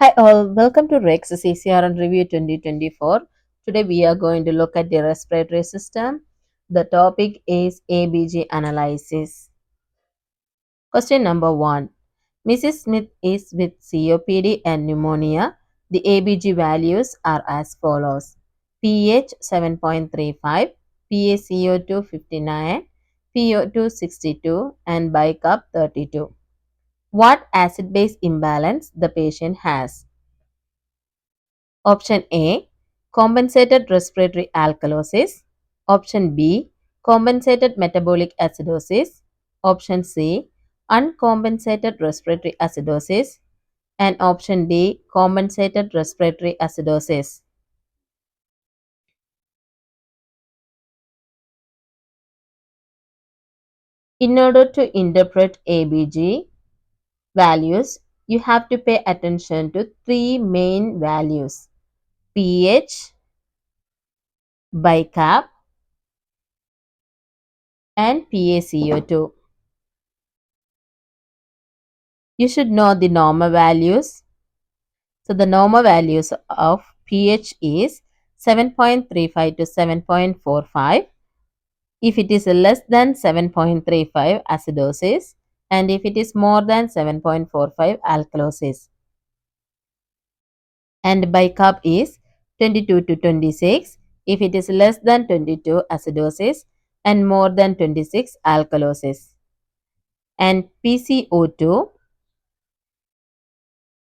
Hi all, welcome to Rex CCRN Review 2024. Today we are going to look at the respiratory system. The topic is ABG analysis. Question number 1. Mrs. Smith is with COPD and pneumonia. The ABG values are as follows. pH 7.35, PaCO2 59, PO2 62 and bicarb 32. What acid-base imbalance the patient has? Option A, compensated respiratory alkalosis. Option B, compensated metabolic acidosis. Option C, uncompensated respiratory acidosis. And option D, compensated respiratory acidosis. In order to interpret ABG values, you have to pay attention to three main values: pH, bicarb, and PaCO2. You should know the normal values. So the normal values of pH is 7.35 to 7.45. If it is less than 7.35, acidosis, and if it is more than 7.45, alkalosis. And bicarb is 22 to 26. If it is less than 22, acidosis, and more than 26, alkalosis. And PCO2,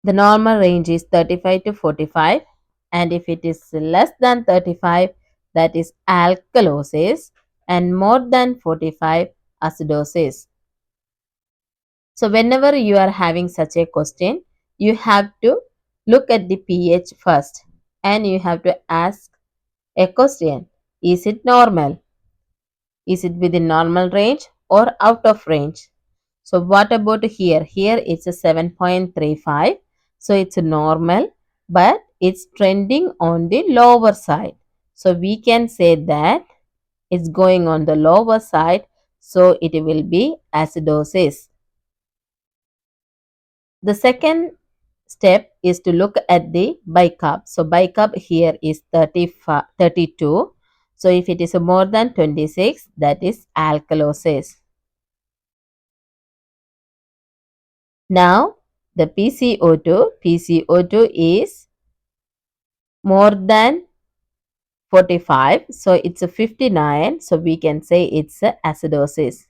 the normal range is 35 to 45, and if it is less than 35, that is alkalosis, and more than 45, acidosis. So whenever you are having such a question, you have to look at the pH first and you have to ask a question. Is it normal? Is it within normal range or out of range? So what about here? Here it's a 7.35. So it's normal, but it's trending on the lower side. So we can say that it's going on the lower side. So it will be acidosis. The second step is to look at the bicarb. So bicarb here is 32. So if it is more than 26, that is alkalosis. Now the PCO2 is more than 45. So it's a 59. So we can say it's a acidosis.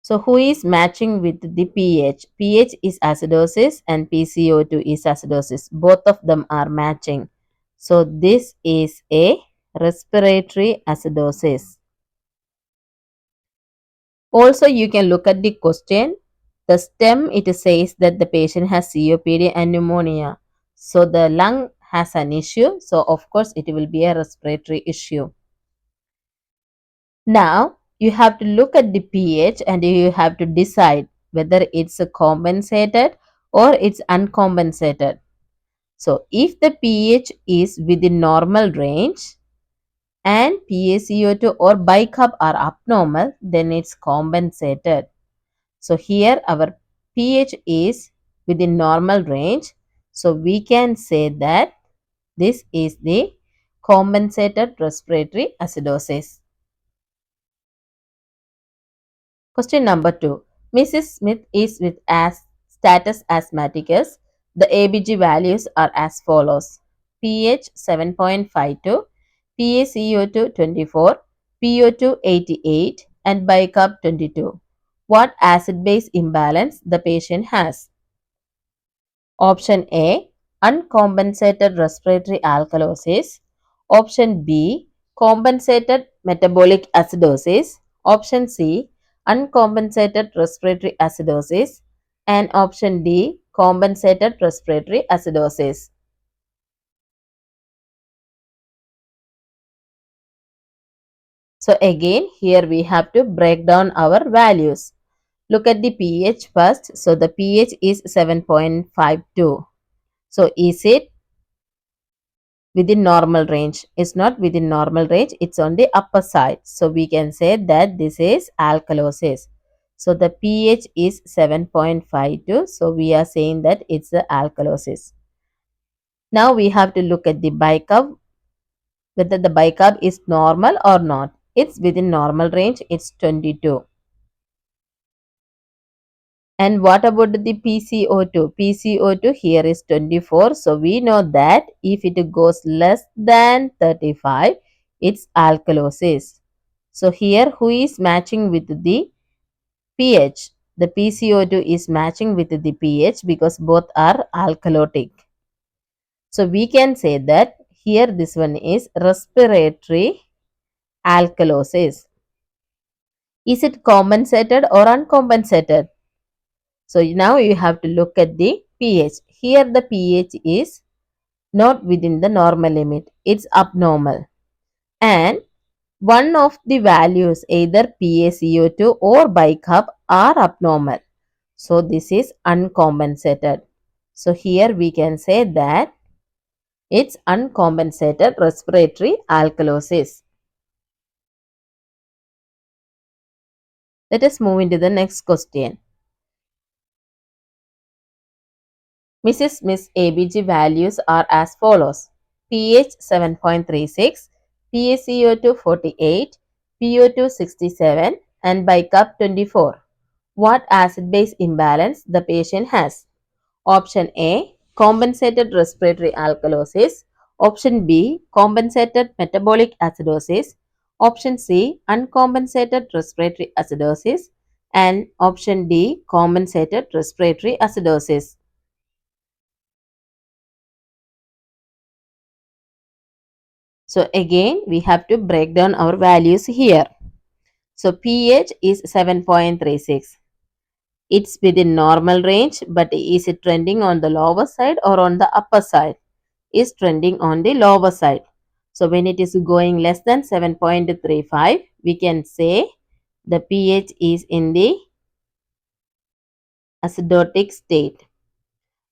So who is matching with the pH? pH is acidosis and PCO2 is acidosis. Both of them are matching. So this is a respiratory acidosis. Also, you can look at the question. The stem, it says that the patient has COPD and pneumonia. So the lung has an issue. So of course, it will be a respiratory issue. Now, you have to look at the pH and you have to decide whether it's a compensated or it's uncompensated. So, if the pH is within normal range and PaCO2 or bicarb are abnormal, then it's compensated. So, here our pH is within normal range. So, we can say that this is the compensated respiratory acidosis. Question number 2. Mrs. Smith is with status asthmaticus. The ABG values are as follows. pH 7.52, PaCO2 24, PO2 88 and bicarb 22. What acid-base imbalance the patient has? Option A, uncompensated respiratory alkalosis. Option B, compensated metabolic acidosis. Option C, uncompensated respiratory acidosis. And option D, compensated respiratory acidosis. So again, here we have to break down our values. Look at the pH first. So the pH is 7.52. So is it within normal range? It's not within normal range, it's on the upper side. So we can say that this is alkalosis. So the pH is 7.52. So we are saying that it's the alkalosis. Now we have to look at the bicarb, whether the bicarb is normal or not. It's within normal range, it's 22. And what about the PCO2? PCO2 here is 24. So we know that if it goes less than 35, it's alkalosis. So here who is matching with the pH? The PCO2 is matching with the pH because both are alkalotic. So we can say that here this one is respiratory alkalosis. Is it compensated or uncompensated? So now you have to look at the pH. Here the pH is not within the normal limit. It's abnormal. And one of the values, either PaCO2 or bicarb, are abnormal. So this is uncompensated. So here we can say that it's uncompensated respiratory alkalosis. Let us move into the next question. Mrs. Miss ABG values are as follows. pH 7.36, PaCO2 48, PO2 67 and bicarb 24. What acid-base imbalance the patient has? Option A, compensated respiratory alkalosis. Option B, compensated metabolic acidosis. Option C, uncompensated respiratory acidosis. And option D, compensated respiratory acidosis. So again, we have to break down our values here. So pH is 7.36. It's within normal range, but is it trending on the lower side or on the upper side? Is trending on the lower side. So when it is going less than 7.35, we can say the pH is in the acidotic state.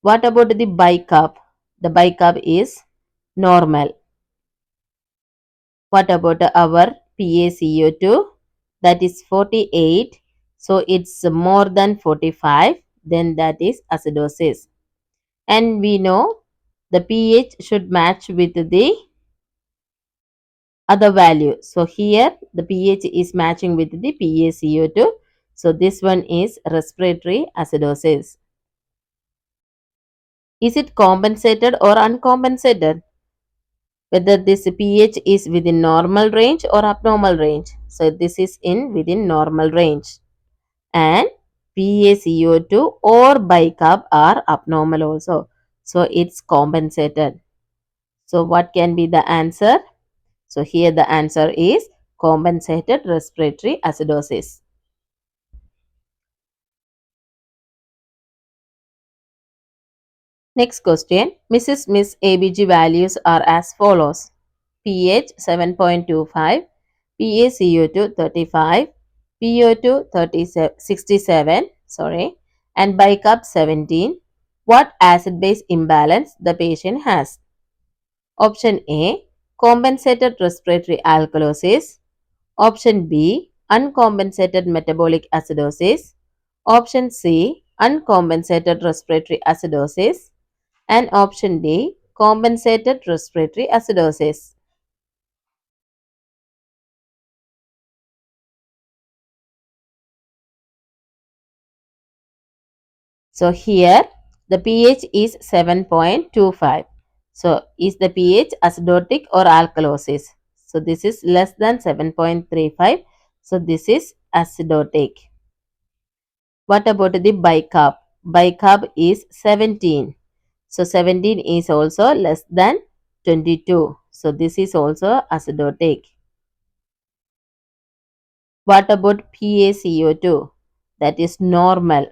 What about the bicarb? The bicarb is normal. What about our PaCO2? That is 48. So it's more than 45. Then that is acidosis. And we know the pH should match with the other value. So here the pH is matching with the PaCO2. So this one is respiratory acidosis. Is it compensated or uncompensated? Whether this pH is within normal range or abnormal range. So this is in within normal range. And PaCO2 or bicarb are abnormal also. So it's compensated. So what can be the answer? So here the answer is compensated respiratory acidosis. Next question. Mrs. Miss ABG values are as follows. pH 7.25, PaCO2 35, PO2 67, and bicarb 17. What acid-base imbalance the patient has? Option A, compensated respiratory alkalosis. Option B, uncompensated metabolic acidosis. Option C, uncompensated respiratory acidosis. And option D, compensated respiratory acidosis. So here the pH is 7.25. So is the pH acidotic or alkalosis? So this is less than 7.35. So this is acidotic. What about the bicarb? Bicarb is 17. So 17 is also less than 22. So this is also acidotic. What about PaCO2? That is normal.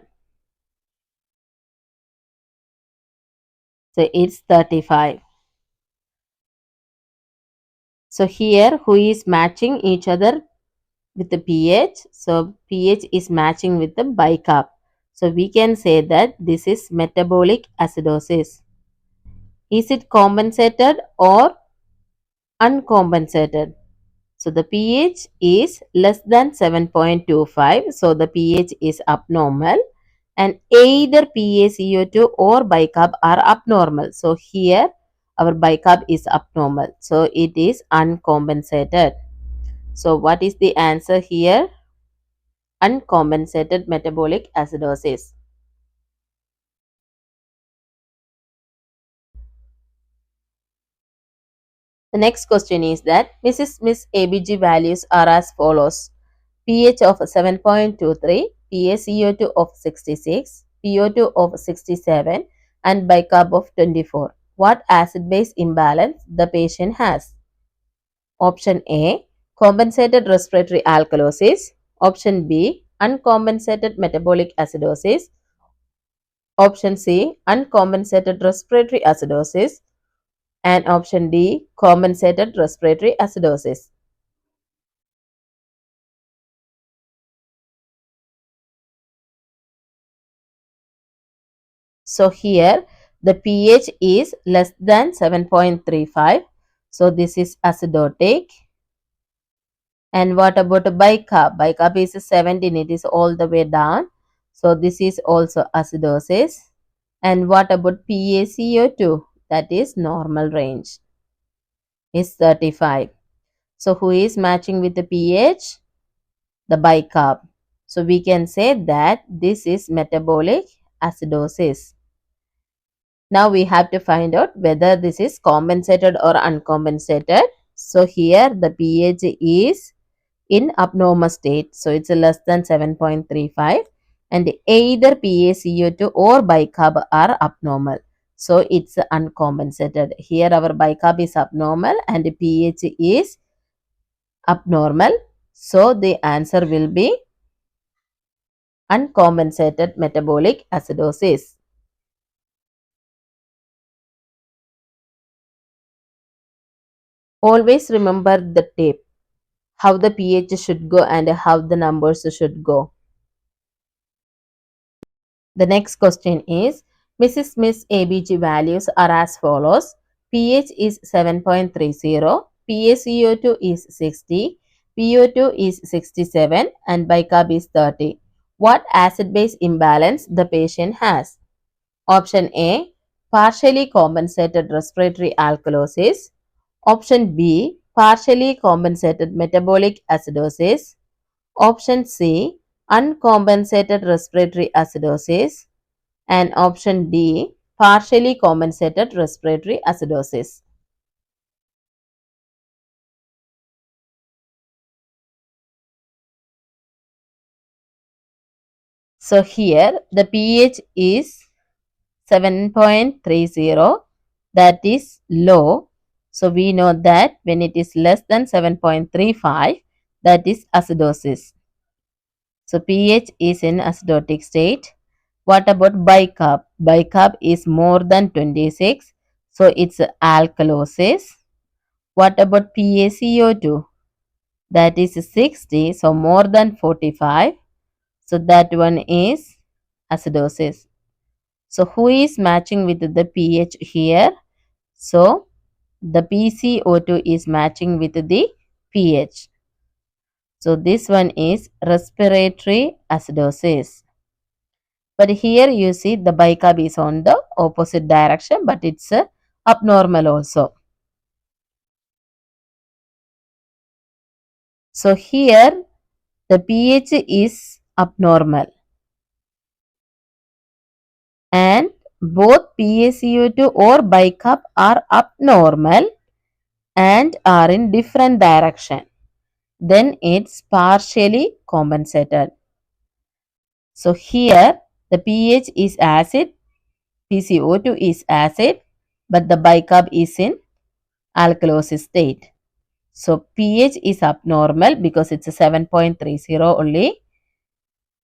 So it's 35. So here who is matching each other with the pH? So pH is matching with the bicarb. So we can say that this is metabolic acidosis. Is it compensated or uncompensated? So the pH is less than 7.25. So the pH is abnormal, and either PaCO2 or bicarb are abnormal. So here our bicarb is abnormal. So it is uncompensated. So what is the answer here? Uncompensated metabolic acidosis. The next question is that Mrs. Smith's ABG values are as follows: pH of 7.23, PaCO2 of 66, PO2 of 67, and bicarb of 24. What acid-base imbalance the patient has? Option A, compensated respiratory alkalosis. Option B, uncompensated metabolic acidosis. Option C, uncompensated respiratory acidosis. And option D, compensated respiratory acidosis. So here the pH is less than 7.35. So this is acidotic. And what about bicarb? Bicarb is 17. It is all the way down. So this is also acidosis. And what about PaCO2? That is normal range. Is 35. So who is matching with the pH? The bicarb. So we can say that this is metabolic acidosis. Now we have to find out whether this is compensated or uncompensated. So here the pH is in abnormal state. So it's less than 7.35, and either PaCO2 or bicarb are abnormal. So it's uncompensated. Here our bicarb is abnormal and pH is abnormal. So the answer will be uncompensated metabolic acidosis. Always remember the tip, how the pH should go and how the numbers should go. The next question is, Mrs. Smith's ABG values are as follows. pH is 7.30, PaCO2 is 60, PO2 is 67, and bicarb is 30. What acid-base imbalance the patient has? Option A, partially compensated respiratory alkalosis. Option B, partially compensated metabolic acidosis. Option C, uncompensated respiratory acidosis. And option D, partially compensated respiratory acidosis. So here the pH is 7.30, that is low. So we know that when it is less than 7.35, that is acidosis. So pH is in acidotic state. What about bicarb? Bicarb is more than 26. So it's alkalosis. What about PaCO2? That is 60. So more than 45. So that one is acidosis. So who is matching with the pH here? So the PCO2 is matching with the pH. So this one is respiratory acidosis. But here you see the bicarb is on the opposite direction, but it's abnormal also. So here the pH is abnormal, and both PaCO2 or bicarb are abnormal and are in different direction. Then it's partially compensated. So here the pH is acid, PCO2 is acid, but the bicarb is in alkalosis state. So pH is abnormal because it's a 7.30 only.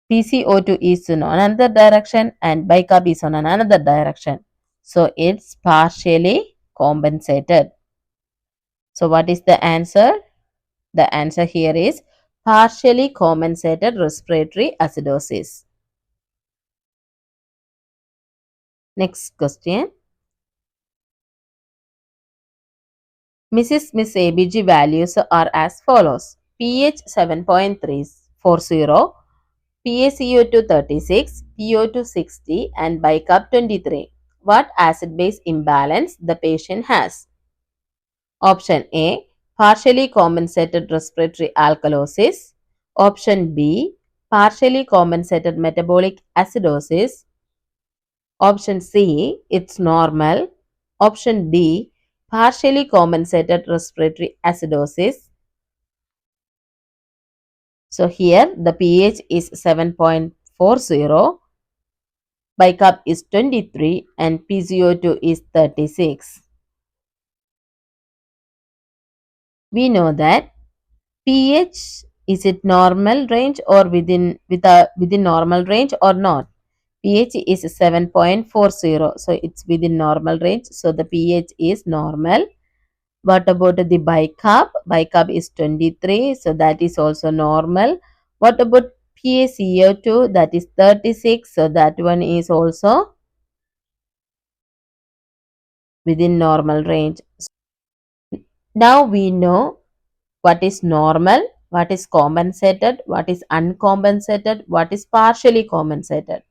PCO2 is in another direction and bicarb is on another direction. So it's partially compensated. So what is the answer? The answer here is partially compensated respiratory acidosis. Next question. Mrs. Miss ABG values are as follows. pH 7.340, PaCO2 36, PO2 60 and bicarb 23. What acid-base imbalance the patient has? Option A, partially compensated respiratory alkalosis. Option B, partially compensated metabolic acidosis. Option C, it's normal. Option D, partially compensated respiratory acidosis. So here the pH is 7.40, bicarb is 23 and PCO2 is 36. We know that pH, is it normal range or within normal range or not? pH is 7.40, so it's within normal range, so the pH is normal. What about the bicarb? Bicarb is 23, so that is also normal. What about PaCO2? That is 36, so that one is also within normal range. Now we know what is normal, what is compensated, what is uncompensated, what is partially compensated.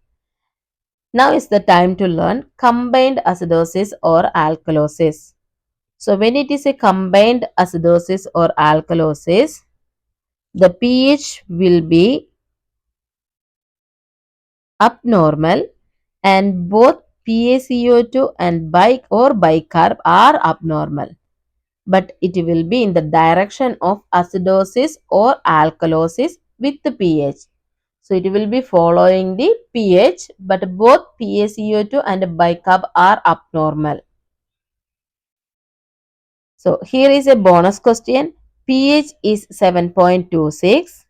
Now is the time to learn combined acidosis or alkalosis. So when it is a combined acidosis or alkalosis, the pH will be abnormal and both PaCO2 and bicarb are abnormal, but it will be in the direction of acidosis or alkalosis with the pH. So it will be following the pH, but both PaCO2 and bicarb are abnormal. So here is a bonus question. pH is 7.26,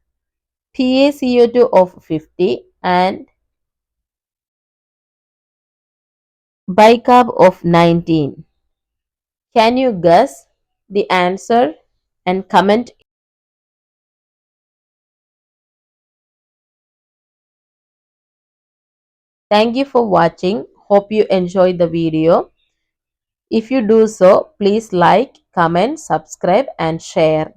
PaCO2 of 50 and bicarb of 19. Can you guess the answer and comment? Thank you for watching. Hope you enjoyed the video. If you do so, please like, comment, subscribe and share.